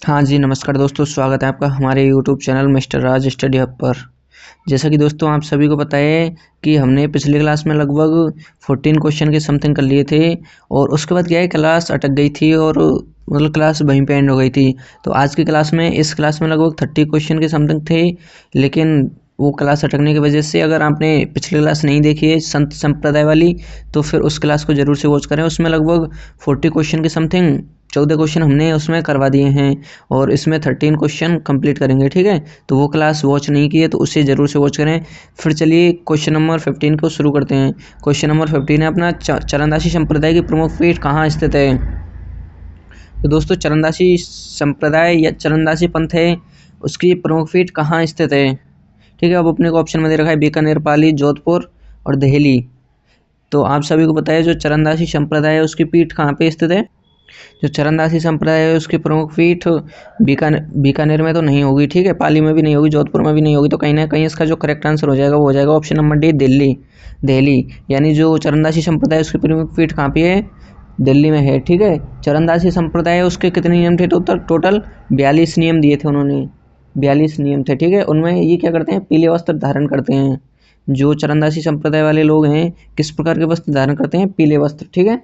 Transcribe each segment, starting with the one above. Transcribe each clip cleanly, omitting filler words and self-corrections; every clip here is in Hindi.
हाँ जी, नमस्कार दोस्तों, स्वागत है आपका हमारे यूट्यूब चैनल मिस्टर राज स्टडी हब पर। जैसा कि दोस्तों आप सभी को पता है कि हमने पिछले क्लास में लगभग 14 क्वेश्चन के समथिंग कर लिए थे और उसके बाद क्या है, क्लास अटक गई थी और मतलब क्लास वहीं पे एंड हो गई थी। तो आज की क्लास में इस क्लास में लगभग 30 क्वेश्चन के समथिंग थे, लेकिन वो क्लास अटकने की वजह से अगर आपने पिछली क्लास नहीं देखी है संत संप्रदाय वाली, तो फिर उस क्लास को ज़रूर से वॉच करें। उसमें लगभग 40 क्वेश्चन के समथिंग 14 क्वेश्चन हमने उसमें करवा दिए हैं और इसमें 13 क्वेश्चन कंप्लीट करेंगे। ठीक है, तो वो क्लास वॉच नहीं की है तो उसे ज़रूर से वॉच करें। फिर चलिए क्वेश्चन नंबर 15 को शुरू करते हैं। क्वेश्चन नंबर 15 है अपना, चरणदासी संप्रदाय की प्रमुख पीठ कहाँ स्थित है। तो दोस्तों चरणदासी संप्रदाय या चरणदासी पंथ है, उसकी प्रमुख पीठ कहाँ स्थित है। ठीक है, अब अपने को ऑप्शन में दे रखा है बीकानेर, पाली, जोधपुर और दिल्ली। तो आप सभी को पता है जो चरणदासी संप्रदाय है उसकी पीठ कहाँ पे स्थित है। जो चरणदासी संप्रदाय है उसकी प्रमुख पीठ बीकानेर में तो नहीं होगी, ठीक है, पाली में भी नहीं होगी, जोधपुर में भी नहीं होगी। तो कहीं ना कहीं इसका जो करेक्ट आंसर हो जाएगा वो हो जाएगा option number D, Delhi. Delhi यानी जो चरणदासी संप्रदाय है उसकी प्रमुख पीठ कहाँ पे है, दिल्ली में है। ठीक है, चरणदासी संप्रदाय है उसके कितने नियम थे, टोटल 42 नियम दिए थे उन्होंने, 42 नियम थे। ठीक है, उनमें ये क्या करते हैं, पीले वस्त्र धारण करते हैं। जो चरणदासी संप्रदाय वाले लोग हैं किस प्रकार के वस्त्र धारण करते हैं, पीले वस्त्र। ठीक है,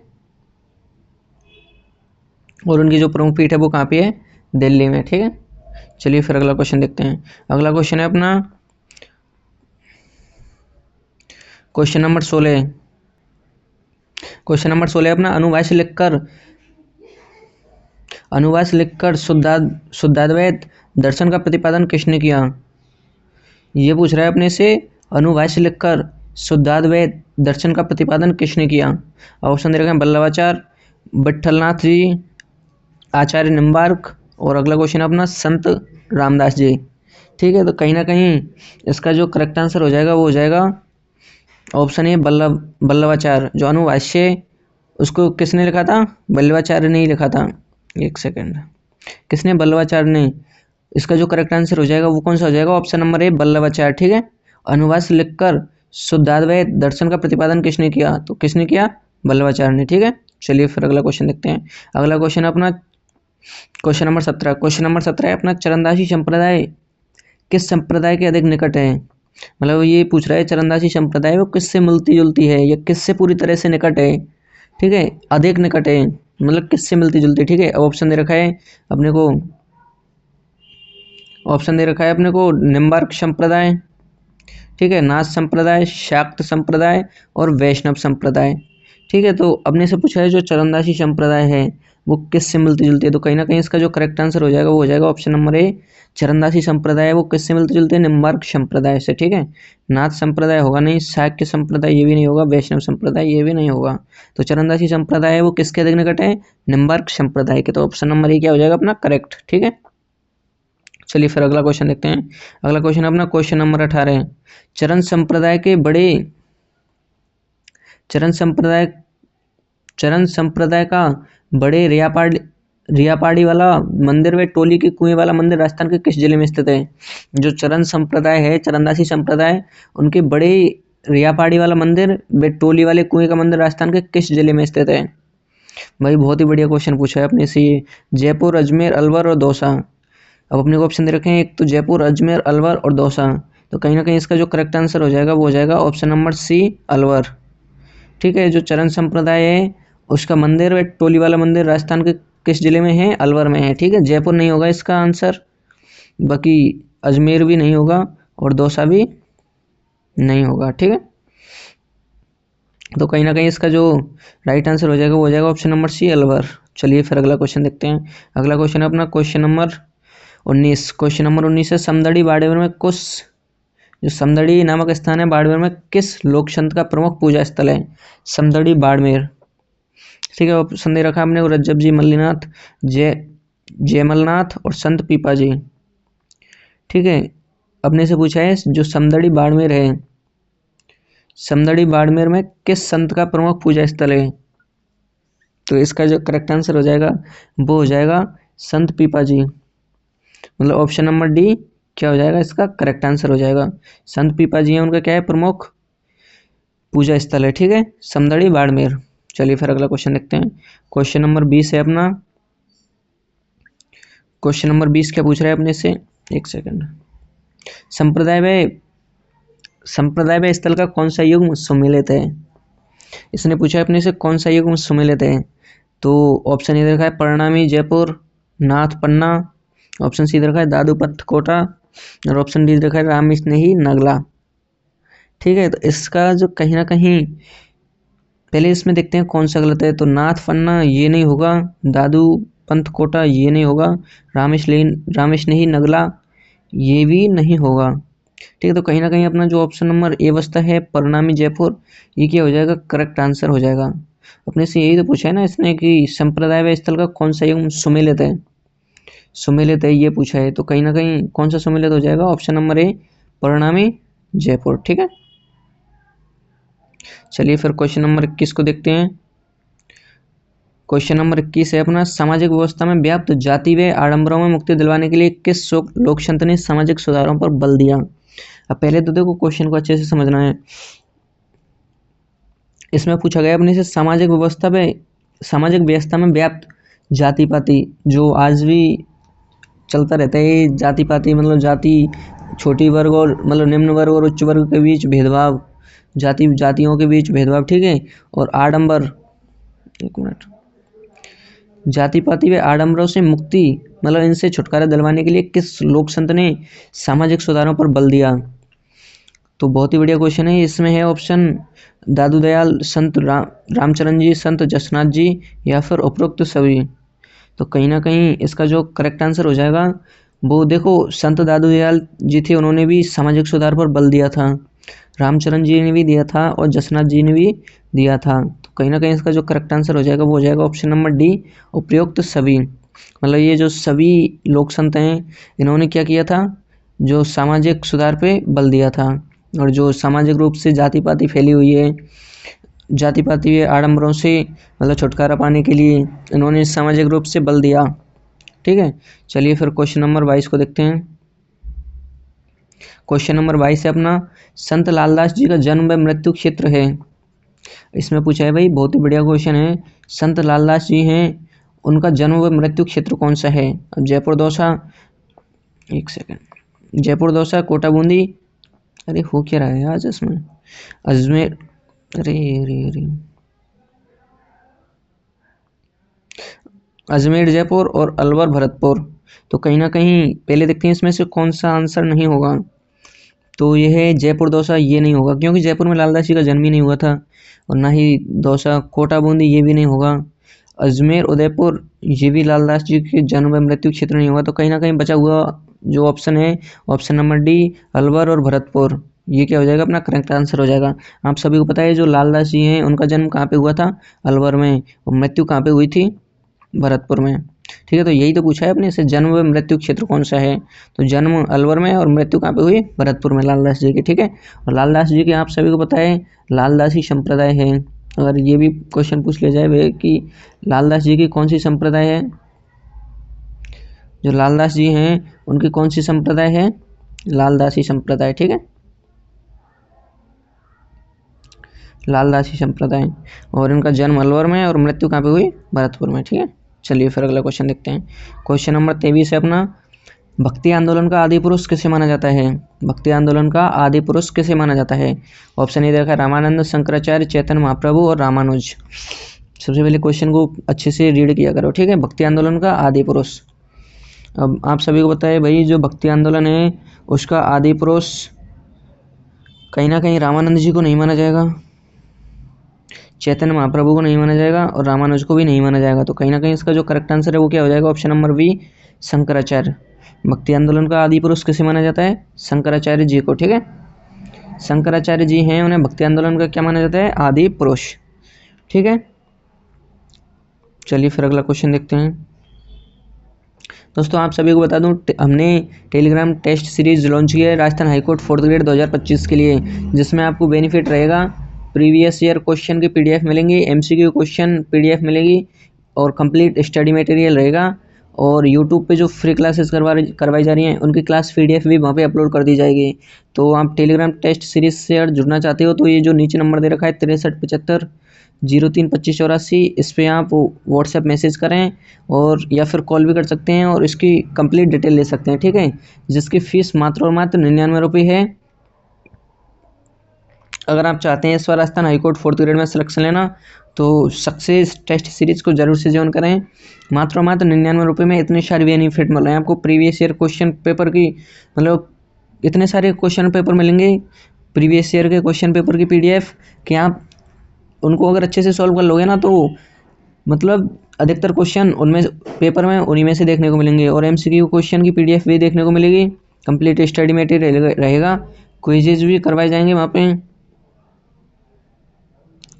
और उनकी जो प्रमुख पीठ है वो कहाँ पे है, दिल्ली में। ठीक है, चलिए फिर अगला क्वेश्चन देखते हैं। अगला क्वेश्चन है अपना क्वेश्चन नंबर 16। क्वेश्चन नंबर 16 अपना, अनुवास लिखकर शुद्धाद्वैत दर्शन का प्रतिपादन किसने किया। ये पूछ रहा है अपने से, अनुवास लिखकर शुद्धाद्वैत दर्शन का प्रतिपादन किसने किया। ऑप्शन दे रखे हैं वल्लभाचार्य, विट्ठलनाथ जी, आचार्य निम्बार्क और अगला क्वेश्चन अपना संत रामदास जी। ठीक है, तो कहीं ना कहीं इसका जो करेक्ट आंसर हो जाएगा वो हो जाएगा ऑप्शन ए, वल्लभाचार्य। जो अनुवास्य उसको किसने लिखा था, वल्लभाचार्य ने ही लिखा था। एक सेकंड, किसने, वल्लभाचार्य ने। इसका जो करेक्ट आंसर हो जाएगा वो कौन सा हो जाएगा, ऑप्शन नंबर ए, वल्लभाचार्य। ठीक है, अनुवास लिखकर शुद्धाद्वैत दर्शन का प्रतिपादन किसने किया, तो किसने किया, वल्लभाचार्य ने। ठीक है, चलिए फिर अगला क्वेश्चन देखते हैं। अगला क्वेश्चन अपना क्वेश्चन नंबर 17। क्वेश्चन नंबर 17 है अपना, चरणदासी संप्रदाय किस संप्रदाय के अधिक निकट है। मतलब ये पूछ रहा है चरणदासी संप्रदाय वो किससे मिलती जुलती है या किससे पूरी तरह से निकट है। ठीक है, अधिक निकट है मतलब किससे मिलती जुलती। ठीक है, अब ऑप्शन दे रखा है अपने को, निम्बार्क संप्रदाय, ठीक है, नाथ संप्रदाय, शाक्त संप्रदाय और वैष्णव संप्रदाय। ठीक है, तो अपने से पूछा है जो चरणदासी संप्रदाय है वो किससे मिलती जुलती है, तो कहीं ना कहीं इसका जो करेक्ट आंसर हो जाएगा वो हो जाएगा ऑप्शन नंबर ए, चरणदासी संप्रदाय है वो किससे मिलती जुलती है, निम्बार्क संप्रदाय से। ठीक है, नाथ संप्रदाय होगा नहीं, शाक्य संप्रदाय ये भी नहीं होगा, वैष्णव संप्रदाय ये भी नहीं होगा। तो चरणदासी संप्रदाय है वो किसके अधिक निकट है, निम्बार्क संप्रदाय के। तो ऑप्शन नंबर ए क्या हो जाएगा अपना करेक्ट। ठीक है, चलिए फिर अगला क्वेश्चन देखते हैं। अगला क्वेश्चन अपना क्वेश्चन नंबर 18। चरण संप्रदाय के बड़े चरण संप्रदाय चरण संप्रदाय का बड़े रियापाड़ी वाला मंदिर व टोली के कुएं वाला मंदिर राजस्थान के किस जिले में स्थित है। जो चरण संप्रदाय है, चरणदासी संप्रदाय, उनके बड़े रियापाड़ी वाला मंदिर व टोली वाले कुएं का मंदिर राजस्थान के किस जिले में स्थित है। भाई बहुत ही बढ़िया क्वेश्चन पूछा है अपने से ये, जयपुर, अजमेर, अलवर और दौसा। अब अपने को ऑप्शन दे रखे हैं, एक तो जयपुर, अजमेर, अलवर और दौसा। तो कहीं ना कहीं इसका जो करेक्ट आंसर हो जाएगा वो हो जाएगा ऑप्शन नंबर सी, अलवर। ठीक है, जो चरण संप्रदाय है उसका मंदिर व टोली वाला मंदिर राजस्थान के किस जिले में है, अलवर में है। ठीक है, जयपुर नहीं होगा इसका आंसर, बाकी अजमेर भी नहीं होगा और दौसा भी नहीं होगा। ठीक है, तो कहीं ना कहीं इसका जो राइट आंसर हो जाएगा वो हो जाएगा ऑप्शन नंबर सी, अलवर। चलिए फिर अगला क्वेश्चन देखते हैं। अगला क्वेश्चन है अपना क्वेश्चन नंबर 19। क्वेश्चन नंबर 19 है, समदड़ी बाड़मेर में जो समदड़ी नामक स्थान है बाड़मेर में किस लोक संत का प्रमुख पूजा स्थल है, समदड़ी बाड़मेर। ठीक है, ऑप्शन दे रखा है हमने रज्जब जी, मल्लीनाथ, जयमलनाथ और संत पीपा जी। ठीक है, अपने से पूछा है जो समदड़ी बाड़मेर है, समदड़ी बाड़मेर में किस संत का प्रमुख पूजा स्थल है। तो इसका जो करेक्ट आंसर हो जाएगा वो हो जाएगा संत पीपा जी। मतलब ऑप्शन नंबर डी क्या हो जाएगा, इसका करेक्ट आंसर हो जाएगा। संत पीपा जी हैं, उनका क्या है, प्रमुख पूजा स्थल है। ठीक है, समदड़ी बाड़मेर। चलिए फिर अगला क्वेश्चन देखते हैं। क्वेश्चन नंबर 20 है अपना, क्वेश्चन नंबर 20 क्या पूछ रहा है अपने से, एक सेकंड। संप्रदाय व स्थल का कौन सा युग्म सुमेलित है। इसने पूछा है अपने से कौन सा युग्म सुमेलित है। तो ऑप्शन ए रखा है परिणामी जयपुर, नाथ पन्ना, ऑप्शन सी रखा है दादूपंत कोटा, और ऑप्शन डी रखा है राम स्नेही नगला। ठीक है, तो इसका जो कहीं ना कहीं पहले इसमें देखते हैं कौन सा गलत है। तो नाथ पन्ना ये नहीं होगा, दादू पंथ कोटा ये नहीं होगा, राम स्नेही नगला ये भी नहीं होगा। ठीक है, तो कहीं ना कहीं अपना जो ऑप्शन नंबर ए बचता है परिणामी जयपुर, ये क्या हो जाएगा, करेक्ट आंसर हो जाएगा। अपने से यही तो पूछा है ना इसने कि संप्रदाय व स्थल का कौन सा युग्म सुमेलित है, सुमेलित है ये पूछा है। तो कहीं ना कहीं कौन सा सुमेलित हो जाएगा, ऑप्शन नंबर ए परिणामी जयपुर। ठीक है, चलिए फिर क्वेश्चन नंबर 21 को देखते हैं। क्वेश्चन नंबर 21 है अपना, सामाजिक व्यवस्था में व्याप्त जाति व आडंबरों में मुक्ति दिलवाने के लिए किस लोकतंत्र ने सामाजिक सुधारों पर बल दिया। अब पहले तो देखो क्वेश्चन को अच्छे से समझना है। इसमें पूछा गया अपने से सामाजिक व्यवस्था में व्याप्त जाति पाति, जो आज भी चलता रहता है, जाति पाति मतलब जाति, छोटी वर्ग और मतलब निम्न वर्ग और उच्च वर्ग के बीच भेदभाव, जातियों के बीच भेदभाव। ठीक है, और आडंबर, एक मिनट, जाति पाति व आडंबरों से मुक्ति मतलब इनसे छुटकारा दिलवाने के लिए किस लोक संत ने सामाजिक सुधारों पर बल दिया। तो बहुत ही बढ़िया क्वेश्चन है। इसमें है ऑप्शन दादू दयाल, संत रामचरण जी, संत जसनाथ जी, या फिर उपरोक्त सभी। तो कहीं ना कहीं इसका जो करेक्ट आंसर हो जाएगा वो देखो संत दादू दयाल जी थे, उन्होंने भी सामाजिक सुधार पर बल दिया था, रामचरण जी ने भी दिया था और जसनाथ जी ने भी दिया था। तो कहीं ना कहीं इसका जो करेक्ट आंसर हो जाएगा वो हो जाएगा ऑप्शन नंबर डी उपयुक्त सभी। मतलब ये जो सभी लोक संत हैं इन्होंने क्या किया था, जो सामाजिक सुधार पे बल दिया था, और जो सामाजिक रूप से जाति पाति फैली हुई है, जाति पाति आडंबरों से मतलब छुटकारा पाने के लिए इन्होंने सामाजिक रूप से बल दिया। ठीक है, चलिए फिर क्वेश्चन नंबर 22 को देखते हैं। क्वेश्चन नंबर 22 है अपना, संत लालदास जी का जन्म व मृत्यु क्षेत्र है। इसमें पूछा है भाई, बहुत ही बढ़िया क्वेश्चन है। संत लालदास जी हैं, उनका जन्म व मृत्यु क्षेत्र कौन सा है। अब जयपुर दौसा, एक सेकंड, जयपुर दौसा, कोटा बूंदी, अरे हो क्या रहा है आज इसमें, अजमेर, अरे अरे अरे अजमेर जयपुर और अलवर भरतपुर। तो कहीं ना कहीं पहले देखते हैं इसमें से कौन सा आंसर नहीं होगा। तो यह है जयपुर दौसा, ये नहीं होगा क्योंकि जयपुर में लालदास जी का जन्म ही नहीं हुआ था, और ना ही दौसा। कोटा बूंदी ये भी नहीं होगा। अजमेर उदयपुर ये भी लालदास जी के जन्म व मृत्यु क्षेत्र नहीं होगा। तो कहीं ना कहीं बचा हुआ जो ऑप्शन है ऑप्शन नंबर डी अलवर और भरतपुर, ये क्या हो जाएगा, अपना करेक्ट आंसर हो जाएगा। आप सभी को पता है जो लालदास जी हैं उनका जन्म कहाँ पे हुआ था, अलवर में, और मृत्यु कहाँ पे हुई थी, भरतपुर में। ठीक है, तो यही तो पूछा है अपने से, जन्म व मृत्यु क्षेत्र कौन सा है। तो जन्म अलवर में और मृत्यु कहाँ पे हुई, भरतपुर में, लालदास जी की। ठीक है, और लालदास जी के आप सभी को पता है लालदासी संप्रदाय है। अगर ये भी क्वेश्चन पूछ लिया जाए वे कि लालदास जी की कौन सी संप्रदाय है, जो लालदास जी हैं उनकी कौन सी संप्रदाय है, लालदासी संप्रदाय। ठीक है, लालदासी संप्रदाय, और इनका जन्म अलवर में और मृत्यु कहाँ पे हुई, भरतपुर में। ठीक है, चलिए फिर अगला क्वेश्चन देखते हैं। क्वेश्चन नंबर 23 है अपना, भक्ति आंदोलन का आदि पुरुष किसे माना जाता है। भक्ति आंदोलन का आदि पुरुष किसे माना जाता है। ऑप्शन ए देखा है रामानंद, शंकराचार्य, चैतन्य महाप्रभु और रामानुज। सबसे पहले क्वेश्चन को अच्छे से रीड किया करो। ठीक है, भक्ति आंदोलन का आदि पुरुष। अब आप सभी को बताए भाई जो भक्ति आंदोलन है उसका आदि पुरुष कहीं ना कहीं रामानंद जी को नहीं माना जाएगा, चैतन्य महाप्रभु को नहीं माना जाएगा, और रामानुज को भी नहीं माना जाएगा। तो कहीं ना कहीं इसका जो करेक्ट आंसर है वो क्या हो जाएगा, ऑप्शन नंबर बी शंकराचार्य। भक्ति आंदोलन का आदि पुरुष किसे माना जाता है, शंकराचार्य जी को। ठीक है, शंकराचार्य जी हैं, उन्हें भक्ति आंदोलन का क्या माना जाता है, आदि पुरुष। ठीक है, चलिए फिर अगला क्वेश्चन देखते हैं। दोस्तों आप सभी को बता दूं हमने टेलीग्राम टेस्ट सीरीज लॉन्च किया है राजस्थान हाईकोर्ट 4th ग्रेड 2025 के लिए, जिसमें आपको बेनिफिट रहेगा, प्रीवियस ईयर क्वेश्चन की पीडीएफ मिलेंगी, एमसीक्यू क्वेश्चन पीडीएफ मिलेगी, और कंप्लीट स्टडी मटेरियल रहेगा, और यूट्यूब पे जो फ्री क्लासेस करवाई जा रही हैं उनकी क्लास पीडीएफ भी वहाँ पे अपलोड कर दी जाएगी। तो आप टेलीग्राम टेस्ट सीरीज से जुड़ना चाहते हो तो ये जो नीचे नंबर दे रखा है 6375 032584। इस पर आप व्हाट्सएप मैसेज करें और या फिर कॉल भी कर सकते हैं और इसकी कंप्लीट डिटेल ले सकते हैं, ठीक है। जिसकी फ़ीस मात्र और मात्र 99 रुपये है। अगर आप चाहते हैं इस बार राजस्थान हाईकोर्ट 4th ग्रेड में सिलेक्शन लेना तो सक्सेस टेस्ट सीरीज को जरूर से ज्वाइन करें। मात्र और मात्र 99 रुपये में इतने सारे बेनिफिट मिल रहे हैं आपको। प्रीवियस ईयर क्वेश्चन पेपर की मतलब इतने सारे क्वेश्चन पेपर मिलेंगे, प्रीवियस ईयर के क्वेश्चन पेपर की पीडीएफ, कि आप उनको अगर अच्छे से सॉल्व कर लोगे ना तो मतलब अधिकतर क्वेश्चन उनमें पेपर में उन्हीं में से देखने को मिलेंगे। और एमसीक्यू क्वेश्चन की पीडीएफ भी देखने को मिलेगी। कंप्लीट स्टडी मटेरियल रहेगा, क्विजेज भी करवाए जाएंगे वहाँ पे,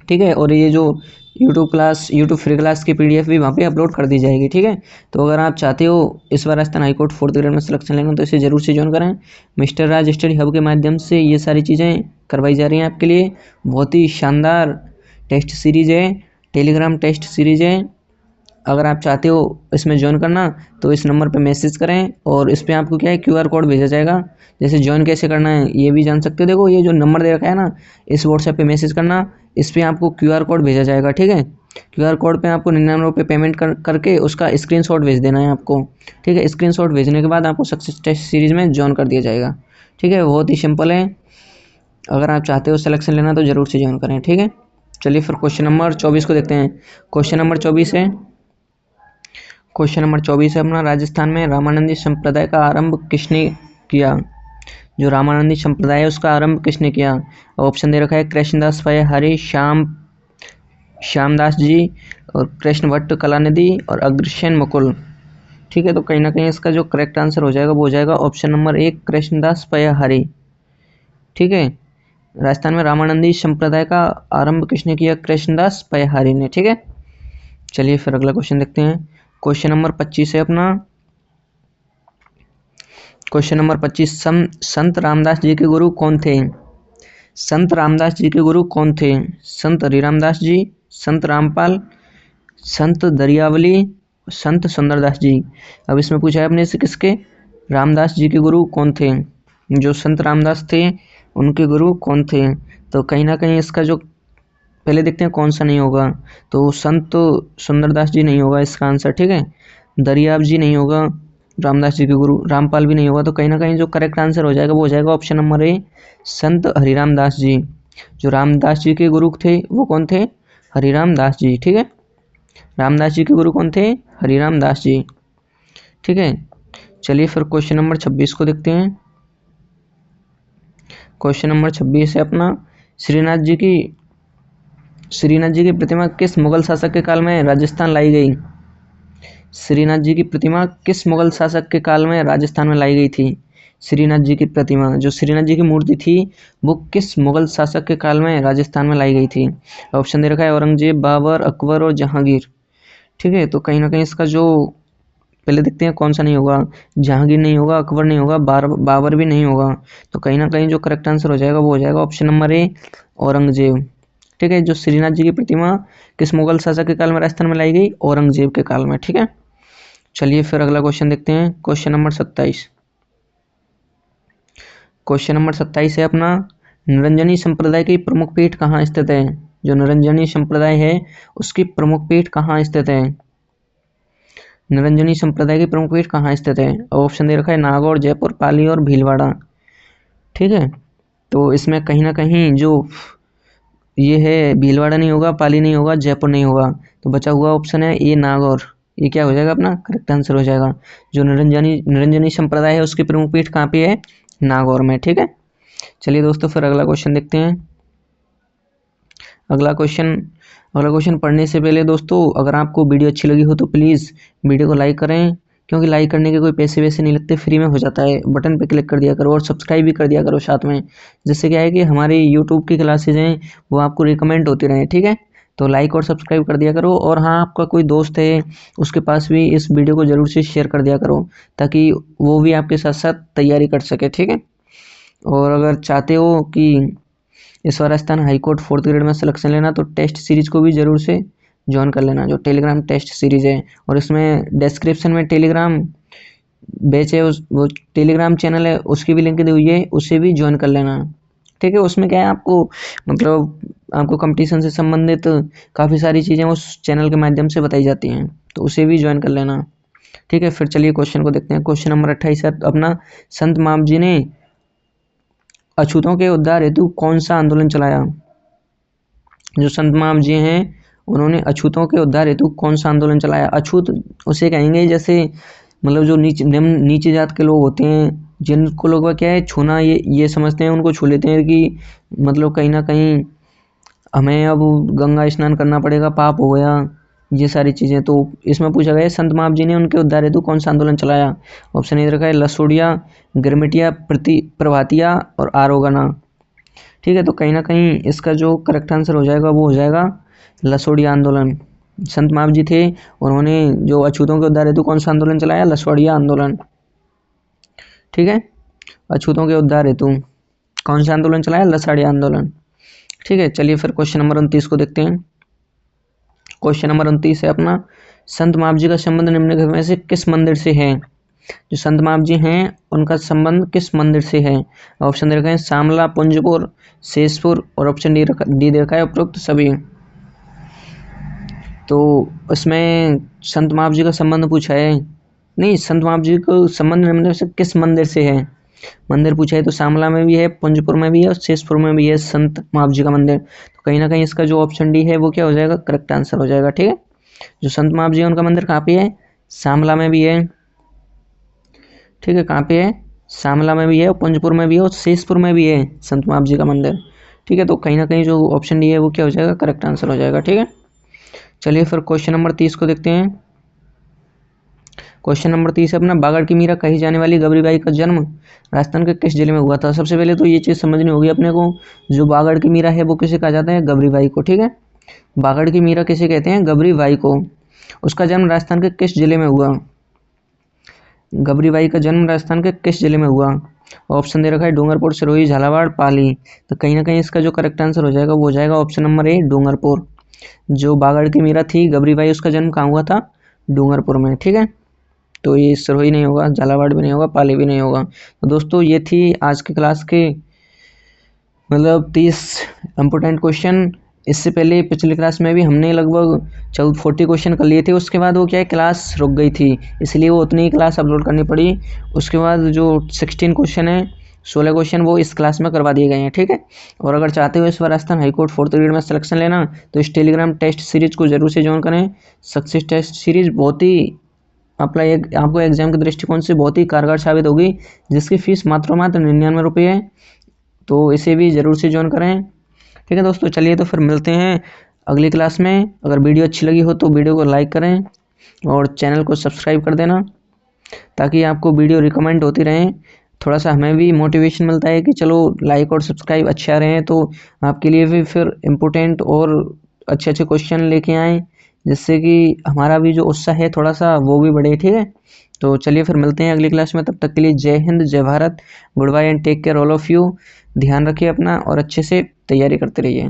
ठीक है। और ये जो यूट्यूब फ्री क्लास की पीडीएफ भी वहाँ पे अपलोड कर दी जाएगी, ठीक है। तो अगर आप चाहते हो इस बार राजस्थान हाईकोर्ट 4th ग्रेड में सिलेक्शन लेना तो इसे जरूर से ज्वाइन करें। मिस्टर राज स्टडी हब के माध्यम से ये सारी चीज़ें करवाई जा रही हैं आपके लिए। बहुत ही शानदार टेस्ट सीरीज है, टेलीग्राम टेस्ट सीरीज है। अगर आप चाहते हो इसमें ज्वाइन करना तो इस नंबर पे मैसेज करें और इस पे आपको क्या है QR कोड भेजा जाएगा। जैसे ज्वाइन कैसे करना है ये भी जान सकते हो। देखो ये जो नंबर दे रखा है ना, इस व्हाट्सएप पे मैसेज करना, इस पे आपको QR कोड भेजा जाएगा, ठीक है। QR कोड पे आपको 99 रुपये पेमेंट करके उसका स्क्रीनशॉट भेज देना है आपको, ठीक है। स्क्रीनशॉट भेजने के बाद आपको सक्सेस टेस्ट सीरीज में ज्वाइन कर दिया जाएगा, ठीक है। बहुत ही सिंपल है। अगर आप चाहते हो सिलेक्शन लेना तो ज़रूर से ज्वाइन करें, ठीक है। चलिए फिर क्वेश्चन नंबर 24 को देखते हैं। क्वेश्चन नंबर 24 है अपना, राजस्थान में रामानंदी संप्रदाय का आरंभ किसने किया? जो रामानंदी संप्रदाय है उसका आरंभ किसने किया? ऑप्शन दे रखा है कृष्णदास पयहरी, श्यामदास जी, और कृष्ण भट्ट कलानिधि, और अग्रसेन मुकुल, ठीक है। तो कहीं ना कहीं इसका जो करेक्ट आंसर हो जाएगा वो हो जाएगा ऑप्शन नंबर 1 कृष्णदास पयहरी, ठीक है। राजस्थान में रामानंदी संप्रदाय का आरंभ किसने किया? कृष्णदास पयहरी ने, ठीक है। चलिए फिर अगला क्वेश्चन देखते हैं। क्वेश्चन नंबर 25 है अपना। क्वेश्चन नंबर 25, संत रामदास जी के गुरु कौन थे? संत रामदास जी के गुरु कौन थे? संत हरिरामदास जी, संत रामपाल, संत दरियावली, संत सुंदरदास जी। अब इसमें पूछा है अपने से किसके, रामदास जी के गुरु कौन थे? जो संत रामदास थे उनके गुरु कौन थे? तो कहीं ना कहीं इसका जो पहले देखते हैं कौन सा नहीं होगा। तो संत सुंदरदास जी नहीं होगा इसका आंसर, ठीक है। दरियाव जी नहीं होगा, रामदास जी के गुरु। रामपाल भी नहीं होगा। तो कहीं ना कहीं जो करेक्ट आंसर हो जाएगा वो हो जाएगा ऑप्शन नंबर ए संत हरिराम दास जी। जो रामदास जी के गुरु थे वो कौन थे? हरिराम दास जी, ठीक है। रामदास जी के गुरु कौन थे? हरिराम दास जी, ठीक है। चलिए फिर क्वेश्चन नंबर 26 को देखते हैं। क्वेश्चन नंबर 26 है अपना, श्रीनाथ जी की प्रतिमा किस मुगल शासक के काल में राजस्थान लाई गई? श्रीनाथ जी की प्रतिमा किस मुगल शासक के काल में राजस्थान में लाई गई थी? श्रीनाथ जी की प्रतिमा, जो श्रीनाथ जी की मूर्ति थी वो किस मुगल शासक के काल में राजस्थान में लाई गई थी? ऑप्शन दे रखा है औरंगजेब, बाबर, अकबर और जहांगीर, ठीक है। तो कहीं ना कहीं इसका जो पहले देखते हैं कौन सा नहीं होगा। जहांगीर नहीं होगा, अकबर नहीं होगा, बाबर भी नहीं होगा। तो कहीं ना कहीं जो करेक्ट आंसर हो जाएगा वो हो जाएगा ऑप्शन नंबर ए औरंगजेब, ठीक है। जो श्रीनाथ जी की प्रतिमा किस मुगल शासक के काल में राजस्थान में लाई गई? औरंगजेब के काल में, ठीक है। चलिए फिर अगला क्वेश्चन देखते हैं। Question number 27। क्वेश्चन नंबर 27 है अपना, निरंजनी संप्रदाय की प्रमुख पीठ कहाँ स्थित है? जो निरंजनी संप्रदाय है उसकी प्रमुख पीठ कहाँ स्थित है? निरंजनी संप्रदाय की प्रमुख पीठ कहाँ स्थित है? ऑप्शन दे रखा है नागौर, जयपुर, पाली और भीलवाड़ा, ठीक है। तो इसमें कहीं ना कहीं जो ये है भीलवाड़ा नहीं होगा, पाली नहीं होगा, जयपुर नहीं होगा। तो बचा हुआ ऑप्शन है ये नागौर। ये क्या हो जाएगा अपना करेक्ट आंसर हो जाएगा। जो निरंजनी संप्रदाय है उसकी प्रमुख पीठ कहाँ पे है? नागौर में, ठीक है। चलिए दोस्तों फिर अगला क्वेश्चन देखते हैं। अगला क्वेश्चन पढ़ने से पहले दोस्तों अगर आपको वीडियो अच्छी लगी हो तो प्लीज़ वीडियो को लाइक करें, क्योंकि लाइक करने के कोई पैसे वैसे नहीं लगते, फ्री में हो जाता है। बटन पे क्लिक कर दिया करो और सब्सक्राइब भी कर दिया करो साथ में, जिससे क्या है कि हमारी यूट्यूब की क्लासेज हैं वो आपको रिकमेंड होती रहें, ठीक है। तो लाइक और सब्सक्राइब कर दिया करो। और हाँ, आपका कोई दोस्त है उसके पास भी इस वीडियो को ज़रूर से शेयर कर दिया करो, ताकि वो भी आपके साथ साथ तैयारी कर सके, ठीक है। और अगर चाहते हो कि इस बार राजस्थान हाईकोर्ट 4th ग्रेड में सिलेक्शन लेना तो टेस्ट सीरीज को भी ज़रूर से ज्वाइन कर लेना, जो टेलीग्राम टेस्ट सीरीज है। और इसमें डिस्क्रिप्शन में टेलीग्राम बैच है, वो टेलीग्राम चैनल है उसकी भी लिंक दी हुई है, उसे भी ज्वाइन कर लेना, ठीक है। उसमें क्या है, आपको मतलब आपको कंपटीशन से संबंधित काफ़ी सारी चीज़ें उस चैनल के माध्यम से बताई जाती हैं, तो उसे भी ज्वाइन कर लेना, ठीक है। फिर चलिए क्वेश्चन को देखते हैं। क्वेश्चन नंबर 28 है अपना, संत माप जी ने अछूतों के उद्धार हेतु कौन सा आंदोलन चलाया? जो संत माप जी हैं उन्होंने अछूतों के उद्धार हेतु कौन सा आंदोलन चलाया? अछूत उसे कहेंगे जैसे मतलब जो नीचे जात के लोग होते हैं, जिनको लोग क्या है छूना ये समझते हैं, उनको छू लेते हैं कि मतलब कहीं ना कहीं हमें अब गंगा स्नान करना पड़ेगा, पाप हो गया, ये सारी चीज़ें। तो इसमें पूछा गया संत माप जी ने उनके उद्धार हेतु कौन सा आंदोलन चलाया? ऑप्शन ए रखा है लसोड़िया, गिरमिटिया, प्रभातिया और आरोगना, ठीक है। तो कहीं ना कहीं इसका जो करेक्ट आंसर हो जाएगा वो हो जाएगा लसोड़िया आंदोलन। संत माप जी थे, उन्होंने जो अछूतों के उद्धार हेतु कौन सा आंदोलन चलाया? लसोड़िया आंदोलन, ठीक है। अछूतों के उद्धार हेतु कौन सा आंदोलन चलाया? लसोड़िया आंदोलन, ठीक है। चलिए फिर क्वेश्चन नंबर 29 को देखते हैं। क्वेश्चन नंबर 29 है अपना, संत माप जी का संबंध निम्नलिखित में से किस मंदिर से है? जो संत माप जी हैं उनका संबंध किस मंदिर से है? ऑप्शन दे रखा है शामला, पुंजपुर, शेषपुर और ऑप्शन डी दे रखा है उपरोक्त सभी। तो इसमें संत माप जी का संबंध पूछा है, नहीं, संत माप जी को संबंध निम्न से किस मंदिर से है मंदिर पूछा है, तो शामला में भी है, पुंजपुर में भी है और शेषपुर में भी है संत माप जी का मंदिर। तो कहीं ना कहीं इसका जो ऑप्शन डी है वो क्या हो जाएगा? करेक्ट आंसर हो जाएगा, ठीक है। जो संत माप जी है उनका मंदिर कहाँ पे है? शामला में भी है, ठीक है। कहाँ पे है? शामला में भी है, पुंजपुर में भी है और शेषपुर में भी है संत माप जी का मंदिर, ठीक है। तो कहीं ना कहीं जो ऑप्शन डी है वो क्या हो जाएगा? करेक्ट आंसर हो जाएगा, ठीक है। चलिए फिर क्वेश्चन नंबर 30 को देखते हैं। क्वेश्चन नंबर 30 है अपना, बागड़ की मीरा कही जाने वाली गबरीबाई का जन्म राजस्थान के किस जिले में हुआ था? सबसे पहले तो ये चीज़ समझनी होगी अपने को, जो बागड़ की मीरा है वो किसे कहा जाता है? गबरीबाई को, ठीक है। बागड़ की मीरा किसे कहते हैं? गबरीबाई को। उसका जन्म राजस्थान के किस जिले में हुआ? गबरीबाई का जन्म राजस्थान के किस जिले में हुआ? ऑप्शन दे रखा है डूंगरपुर, सिरोही, झालावाड़, पाली। तो कहीं ना कहीं इसका जो करेक्ट आंसर हो जाएगा वो हो जाएगा ऑप्शन नंबर ए, डूंगरपुर। जो बागड़ की मीरा थी गबरीबाई, उसका जन्म कहाँ हुआ था? डूंगरपुर में, ठीक है। तो ये सिरोही नहीं होगा, झालावाड़ भी नहीं होगा, पाली भी नहीं होगा। तो दोस्तों ये थी आज की क्लास के मतलब 30 इम्पोर्टेंट क्वेश्चन। इससे पहले पिछली क्लास में भी हमने लगभग 40 क्वेश्चन कर लिए थे, उसके बाद वो क्या है क्लास रुक गई थी, इसलिए वो उतनी ही क्लास अपलोड करनी पड़ी। उसके बाद जो 16 क्वेश्चन है, 16 क्वेश्चन वो इस क्लास में करवा दिए गए हैं, ठीक है। और अगर चाहते हो इस बार राजस्थान हाईकोर्ट 4th ग्रेड में सिलेक्शन लेना तो इस टेलीग्राम टेस्ट सीरीज को जरूर से ज्वाइन करें। सक्सेस टेस्ट सीरीज बहुत ही आपको एग्जाम के दृष्टिकोण से बहुत ही कारगर साबित होगी, जिसकी फीस मात्र 99 रुपये है, तो इसे भी ज़रूर से ज्वाइन करें, ठीक है दोस्तों। चलिए तो फिर मिलते हैं अगली क्लास में। अगर वीडियो अच्छी लगी हो तो वीडियो को लाइक करें और चैनल को सब्सक्राइब कर देना, ताकि आपको वीडियो रिकमेंड होती रहें। थोड़ा सा हमें भी मोटिवेशन मिलता है कि चलो लाइक और सब्सक्राइब अच्छे आ रहे हैं, तो आपके लिए भी फिर इम्पोर्टेंट और अच्छे अच्छे क्वेश्चन लेके आएँ, जिससे कि हमारा भी जो उत्साह है थोड़ा सा वो भी बढ़े, ठीक है। तो चलिए फिर मिलते हैं अगली क्लास में, तब तक के लिए जय हिंद, जय Bharat, good bye and take care all of you. ध्यान रखिए अपना और अच्छे से तैयारी करते रहिए।